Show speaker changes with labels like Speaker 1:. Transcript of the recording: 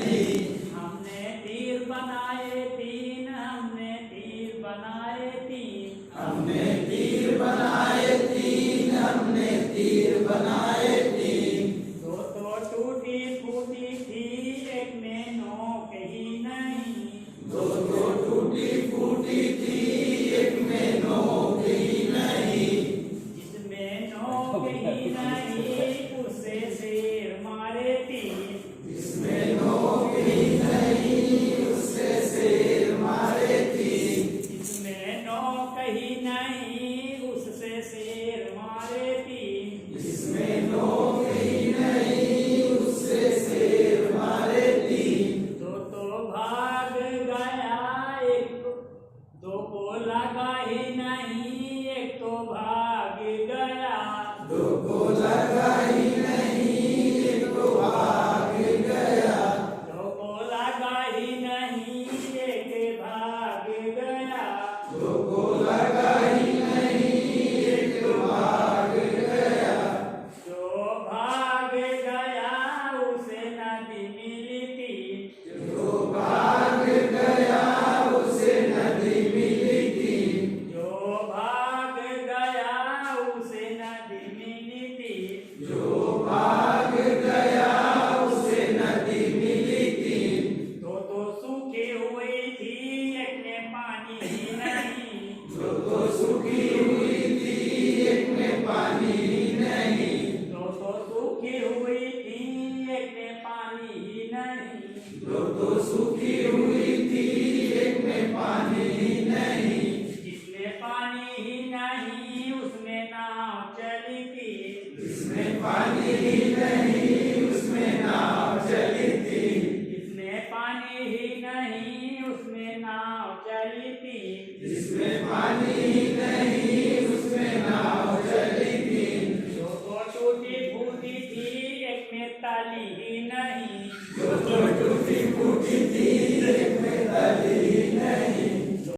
Speaker 1: नहीं।
Speaker 2: हमने तीर बनाए तीन, हमने तीर बनाए तीन,
Speaker 1: हमने तीर बनाए तीन, हमने तीर बनाए तीन।
Speaker 2: दो तो टूटी फूटी थी, एक में नोक ही नहीं।
Speaker 1: दो तो टूटी फूटी थी, एक में नोक ही नहीं।
Speaker 2: जिसमें नोक ही नहीं, उससे शेर मारे तीन।
Speaker 1: जिसमें नोक ही नहीं, उससे शेर मारे तीन।
Speaker 2: जिसमें नोक ही नहीं, उससे शेर मारे तीन।
Speaker 1: जिसमें नोक ही नहीं, उससे शेर मारे तीन।
Speaker 2: दो तो भाग गया, एक दो को लगा ही नहीं, एक तो भाग गया।
Speaker 1: दो को लगा ही नहीं, एक तो भाग गया।
Speaker 2: दो को लगा ही नहीं, एक भाग गया।
Speaker 1: दो को लगा ही नहीं, एक तो भाग गया।
Speaker 2: जो भाग गया उसे नदी मिली थी।
Speaker 1: जो भाग गया, उसे नदी मिली थी।
Speaker 2: जो भाग गया उसे नदी मिली थी।
Speaker 1: जो भाग गया, उसे नदी मिली थी।
Speaker 2: दो तो सूखी हुई थी, एक में पानी ही नहीं।
Speaker 1: जो तो सूखी हुई थी, एक में पानी ही नहीं।
Speaker 2: दो तो सूखी हुई थी, एक में पानी ही नहीं।
Speaker 1: जो तो सूखी हुई थी, एक में पानी ही नहीं।